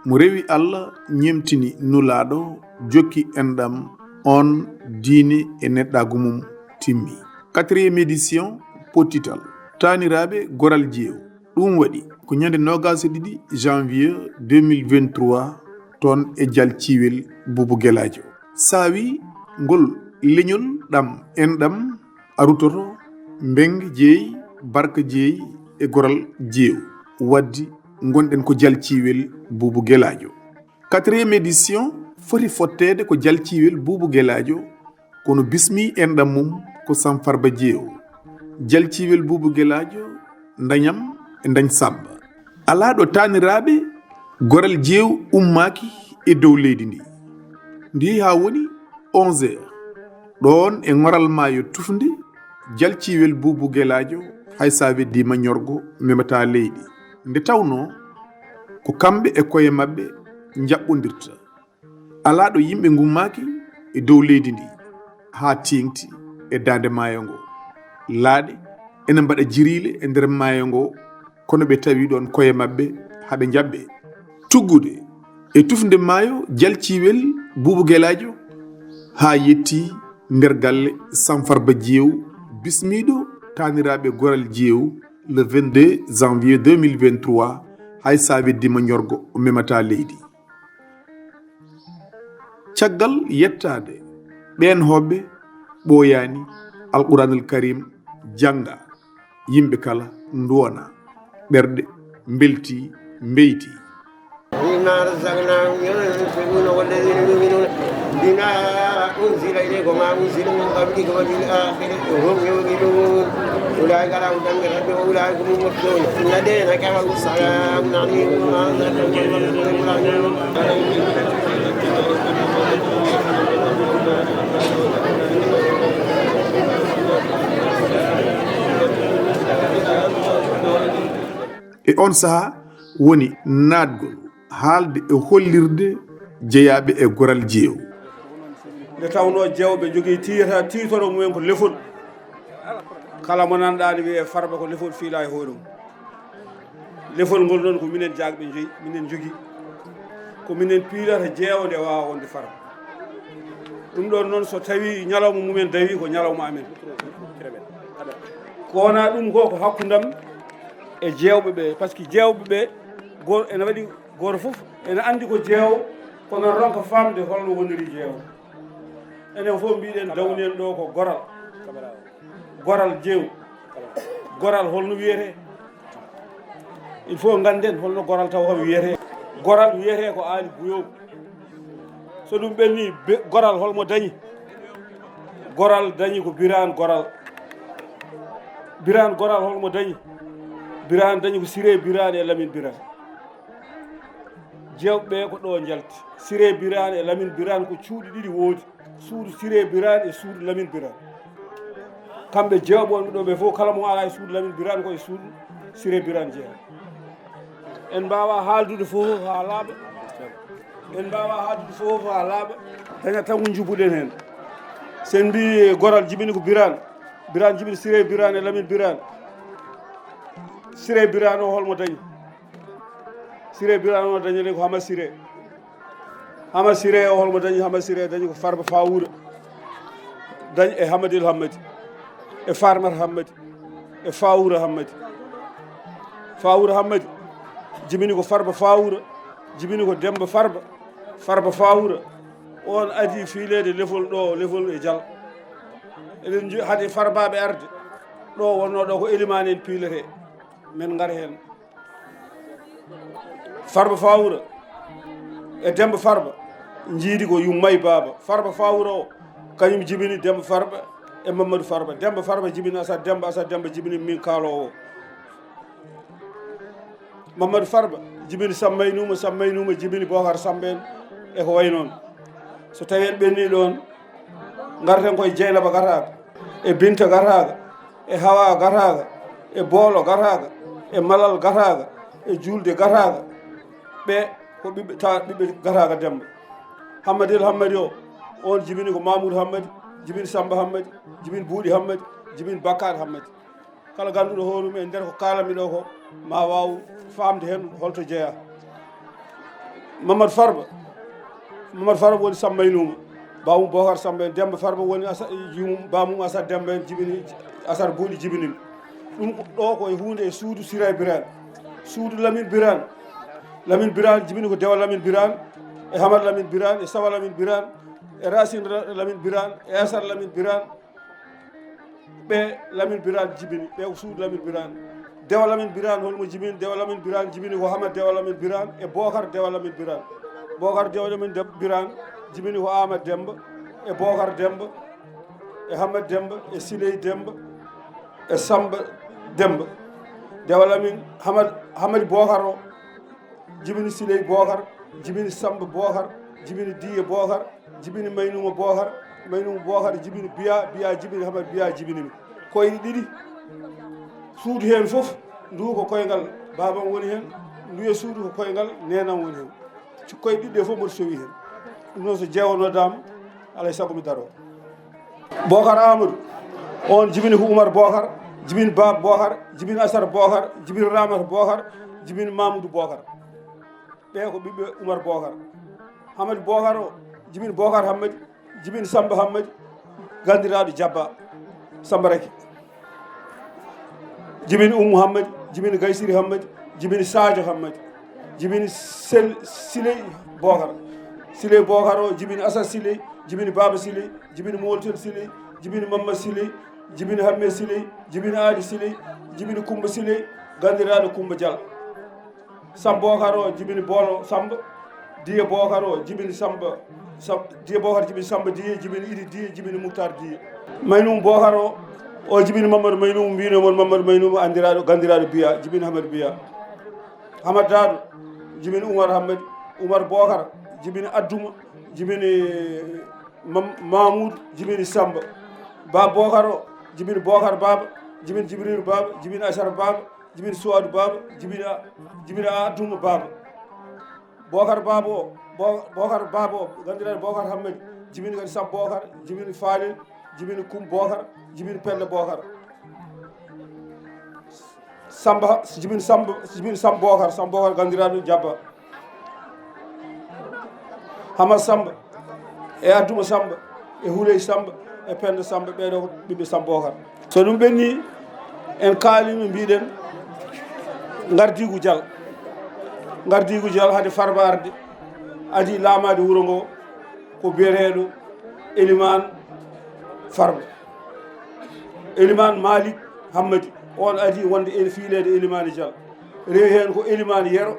mo rewi Allah ñemtini nulaɗo jokki enɗam on diine e neɗɗagu mum timmi. 4e édition pottital taaniraabe Goral Diew ɗum waɗi ko ñande 22 janvier 2023 toon e jal ciwel Boubou Gueladio saawi ngol leñol ɗam enɗam arutoto Mbeng jeeyi Barka jeeyi e Goral Diew waddi gonɗen ko jal ciwel Boubou Gueladio. 4e édition foti fottede ko jal ciwel Boubou Gueladio kono bismi enɗam mum ko Samfarba Diew jal ciwel Boubou Gueladio dañam e dañ samba alaɗo taaniraaɓe Goral Diew ummaki e dow leydi ndi ha woni 11 heures ɗon e ngoral maayo tufde jal ciwel Boubou Gueladio hay sa weddima ñorgo memata leydi nde tawno ko kamɓe e koye mabɓe jaɓɓodirta alaɗo yimɓe gummaki e dow leydi ndi ha tiŋti e dande maayo ngo laaɗe ene mbaɗa jirile e nder maayo ngo kono ɓe tawi ɗon koye mabɓe haɓe jaɓɓe tuggude e tufde maayo jal ciwel Boubou Gueladio ha yetti nder galle Samfarba Diew bismiɗo taaniraaɓe Goral Diew le 22 janvier 2023 hay sa weddima ñorgo o memata leydi caggal yettade ɓen hoɓɓe ɓooyani alquranul karim janga yimɓe kala duwona ɓerɗe belti beyti مما رزقناهم ينفقون والذين يؤمنون بما أنزل إليك وما أنزل من قبلك وبالآخرة هم يوقنون أولئك على هدى من ربهم وأولئك هم المفلحون إن الذين كفروا سواء عليهم e on saha woni naatgol haalde e hollirde jeeyaɓe e Goral Diew nde tawno jewɓe jogui titoro mumen ko lefol kala mo nanɗani wiye Farba ko lefol fiila e hoore mum lefol ngol noon ko minen jagɓe joyi minen jogui ko minen piilata jeewo nde wawa wonde Farba ɗum ɗon noon so tawi ñalawma mumen dawi ko ñalawma amen ko wona ɗum ko hakkudam e jewɓe ɓe par ce que jewɓe ɓe ene waɗi goto foof ene andi ko jeewo kono ronka famde holno woniri jeewo enen fof mbiɗen dawnen ɗo ko Goral Diew Goral holno wiyete il faut ganden holno Goral taw kam wiyete Goral wiyete ko aali buyow so ɗum ɓenni Goral holmo dañi Goral dañi ko Birane Goral holmo dañi Birane dañi ko Siré Birane e Lamine Birane jewɓe ko ɗo jalti Siré Birane e Lamine Birane ko cuuɗi ɗiɗi woodi suudu Siré Birane e suudu Lamine Birane kamɓe jewɓe wonɓe ɗo ɓe fof kala mo ala e suudu Lamine Birane koye suudu Siré Birane jeeya en mbawa haaldude fof ha laaɓa daña tan ko jubuɗen hen sen mbi Goral jibini ko Birane jibini Siré Birane e Lamine Birane Siré Birane o holmo dañi Siré Birane o dañani ko Hama Siré o holmo dañi Hama Siré dañi ko Farba Fawura dañi e Hamadil Hammadi e Farmata Hammadi e Fawura Hammadi jibini ko Farba Fawura jibini ko Demba Farba Fawura on adi fiilede lefol ɗo lefol e Dial eɗen haade farbaɓe arde ɗo wonno ɗo ko elimane en piilete men gar hen Farba Fawura e Demba Farba jiidi ko yummay baba Farba Fawura o kañum jibini Demba Farba e Mamadou Farba Demba Farba jibini Asad Demba jibini min kaalowo Mamadou Farba jibini sammaynuma jibini Bocar Samba en e ko way noon so tawi en ɓenni ɗon garten koye Dieynaba gataga e Binta gataga e Hawa gataga e Boolo gataga e Malal gataga e Julde gataga ɓe ko ɓiɓɓe tawa ɓiɓɓe gataga Demba Hammadil Hammadi o on jibini ko Mamoudou Hammadi jibini Samba Hammadi jibini Buuɗi Hammadi jibini Bakar Hammadi kala ganduɗo hoorumi e nder ko kalami ɗo ko ma waw famde hen holto jeeya. Mamadou Farba woni Samba Ynuma bawum Bocar Samba en. Demba Farba woni jumum bamum Asar Demba en jibini Asar Buuɗi jibinimi ɗum ɗo koye hunde e suudu Sira Birane suudu Lamine Birane jibini ko Dewa Lamine Birane e Hamad Lamine Birane e Sawa Lamine Birane e Racine Lamine Birane e Asar Lamine Birane ɓe Lamine Birane jibini ɓe ko suudu Lamine Birane. Dewa Lamine Birane holmo jibini Dewa Lamine Birane jibini ko Hamad Dewa Lamine Birane e Bocar Dewa Lamine Birane. Bocar Dewa Lamine Birane jibini ko Amad Demba e Bocar Demba e Hamad Demba e Siley Demba e Samba Demba. Dewa Lamine Hamadi Bocar o jibini Siley Bocar jibini Samba Bocar jibini Diye Bocar jibini Maynuma Bocar jibini Biya jibini Hamad Biya jibinimi koyɗi ɗiɗi suudu hen fof ndu ko koyngal babam woni hen ndu e suudu ko koyngal nenam woni hen koye ɗiɗɗe fof mboɗo sowi hen ɗum noon so jeewanodama alay saago mi daro. Bocar Amadou on jibini ko Oumar Bocar jibini Baba Bocar jibini Asar Bocar jibini Ramata Bocar jibini Mamoudou Bocar ɓe ko ɓiɓɓe Oumar Bocar. Hamadi Bocar o jibini Bocar Hammadi jibini Samba Hammadi gandiraɗo Diabba Samba Raki jibini Oumou Hammadi jibini Gaysiri Hammadi jibini Sadio Hammadi jibini Siley Bocar o jibini Asar Siley jibini Baba Siley jibini Moltel Siley jibini Mamma Siley jibini Hamme Siley jibini Ali Siley jibini Coumba Siley gandiraɗo Coumba Dial. Samba Bocar o jibini Bolo Samba Diye Bocar o jibini Diye Bocar jibini Samba Diye jibini Idi Diye jibini Moutar Diye. Maynum Bocar o jibini Mamadou Maynum mbinomon Mamadou Maynum andiraɗo gandiraɗo Biya jibini Hamad Biya. Hamad Dado jibini Oumar Bocar jibini Adduma jibini Mamoudou jibini Samba. Baba Bocar o jibini Bocar Baba jibini Djibril Baba jibini Asar Baba jibini Suwadou Baba jibini Adduma Baba. Bocar Baba o gandiraɗo Bocar Hammadi jibini kadi Samba Bocar jibini Falel jibini Koum Bocar jibini Pelle Bocar. Jibini Samba Bocar gandiraɗo Diabba. Hamad Samba e Adduma Samba e Houley Samba e Penda Samba ɓeɗo ko ɓiɓɓe Samba Bocar. So ɗum ɓenni en kaalino mbiɗen gardigu Dial hade Farba arde adi laamade wuuro ngo ko biyeteɗo Elimane Farba. Elimane Malik Hammadi on adi wonde fiilede Elimane Dial. Rewi hen ko Elimane Yero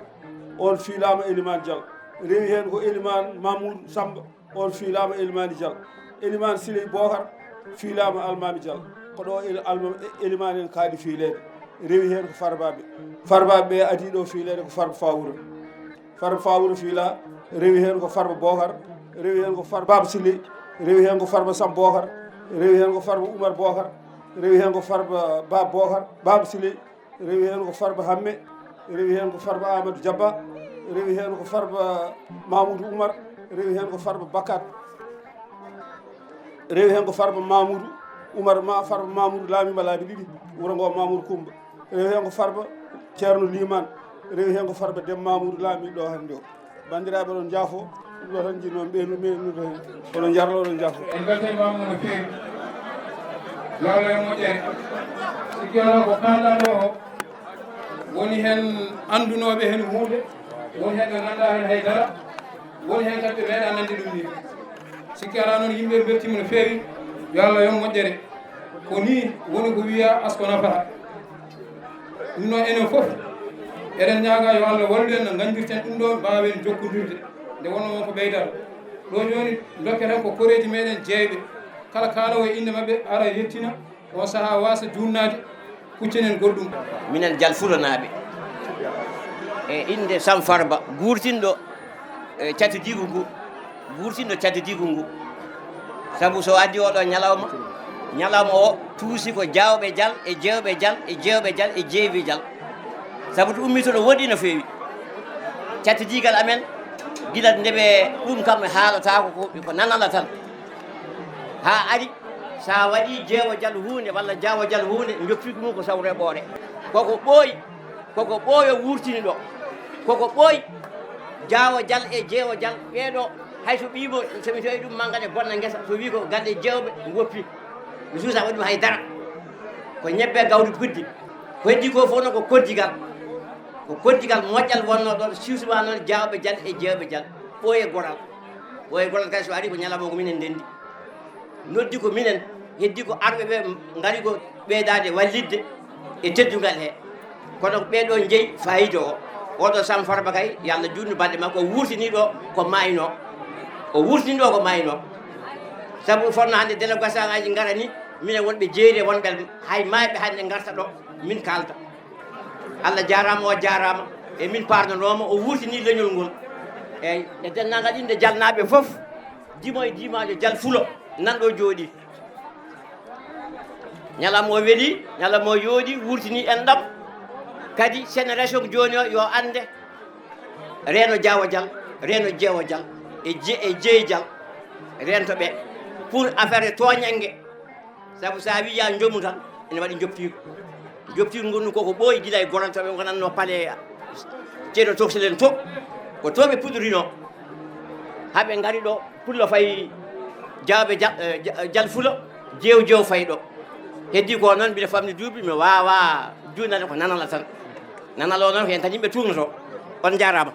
on fiilama Elimane Dial. Rewi hen ko Elimane Mamoudou Samba on fiilama Elimane Dial. Elimane Siley Bocar fiilama Almami Dial. ko ɗo Elimane en kaaɗi fiilede. Rewi hen ko farbaɓe ɓe adi ɗo fiilede ko Farba Fawura fiila. Rewi hen ko Farba Bocar rewi hen ko Farba Baba Siley rewi hen ko Farba Samba Bocar rewi hen ko Farba Oumar Bocar rewi hen ko Farba Baba Bocar Baba Siley rewi hen ko Farba Hamme rewi hen ko Farba Amadou Diabba rewi hen ko Farba Mamoudou Oumar rewi hen ko Farba Bakat rewi hen ko Farba Mamoudou Oumar Farba Mamoudou laamima laabi ɗiɗi wuro ngo Mamoudou Coumba rewi hen ko Farba Ceerno Limane rewi hen ko Farba Dem Mamoudou laami ɗo hannde o. Bandiraɓe oɗon jaafo ɗum ɗo tan jinnoon ɓeynude hen oɗon jarlo oɗon jaafo. En beltanimama no feewi lawla e moƴƴere sikki onon ko kalɗa ɗo o woni hen andunoɓe hen hunde woni hen ɓe ganduɗa hen haydara woni hen kadi ɓe meeɗa nande ɗum ni sikki ala noon yimɓe beltima no feewi yo Allah yon moƴƴere ko ni woni ko wiya asko nafata ɗum noon enen foof eɗen ñaaga yo Allah wallu en no gandirten ɗum ɗo mbawen jokkodirde nde wonno won ko ɓeydata ɗo joni dokketen ko koreji meɗen jeeyɓe kala kaalowo e inde mabɓe ara yettina on saaha wasa junnade kuccinen goɗɗum. Minen Dial Fulanaɓe e inde Sam Farba guurtinɗo catu digu ngu sabu so addi oɗo ñalawma o tuusi ko jawɓe Dial e jewɓe Dial e jewɓe Dial e jeewi Dial sabu to ummi to ɗo woɗɗi no feewi catu digal amen gila ndeɓe ɗum kam haalata ko nanana tan ha ari sa waɗi jeewo jal hunde walla jaawo jal hunde joppiki mum ko sawre ɓoore koko ɓooyi koko ɓooyo wurtini ɗo koko ɓooyi jaawo jal e jeewo jal ɓeeɗo hayso ɓiimo somi tawi ɗum mangane bonna ngesa so wi ko gande jeewɓe goppi mi suusa waɗi ɗum haydara ko ñebbe gawri puddi ko heddi ko fof noon ko koddigal moƴƴal wonno ɗon siwsuma noon jaawɓe jal e jeewɓe jal ɓooye goral kay so ari ko ñalawma ko minen ndendi noddi ko minen heddi ko arɓe ɓe ngari ko ɓeydade wallidde e teddugal he kono ɓeɗo jeeyi fayida o oɗo Sam Farba kay yo Allah junnu balɗe makko o wurtini ɗo ko mayno sabu fonno hande délégation ngaji garani minen wonɓe jeeri wonɓe hay mayɓe hande garta ɗo min kalta Allah jarama o jarama e min pardonoma o wurtini leñol ngol eyyi e dennagal inde jalnaɓe foof dimo e dimajo jal fulo nanɗo jooɗi ñalama o weeli ñalama o yooɗi wurtini en ɗam kadi génération joni o yo ande reeno jaawo jal reeno jeewo jal e jeeyi jal rento ɓe pour affaire toñangue saabu sa wi ya joomu tan ene waɗi joptiru gonnu koko ɓooyi gila e gorantoɓe gonanno paale ceeɗo toksilen to ko to ɓe puɗorino haɓe ngari ɗo pullo fayi jawɓe jal fulo jeew fayi ɗo heddi ko noon mbiɗa famni duuɓi mi wawa junade ko nanala tan nanal o noon ko hen tan yimɓe tumnoto on jarama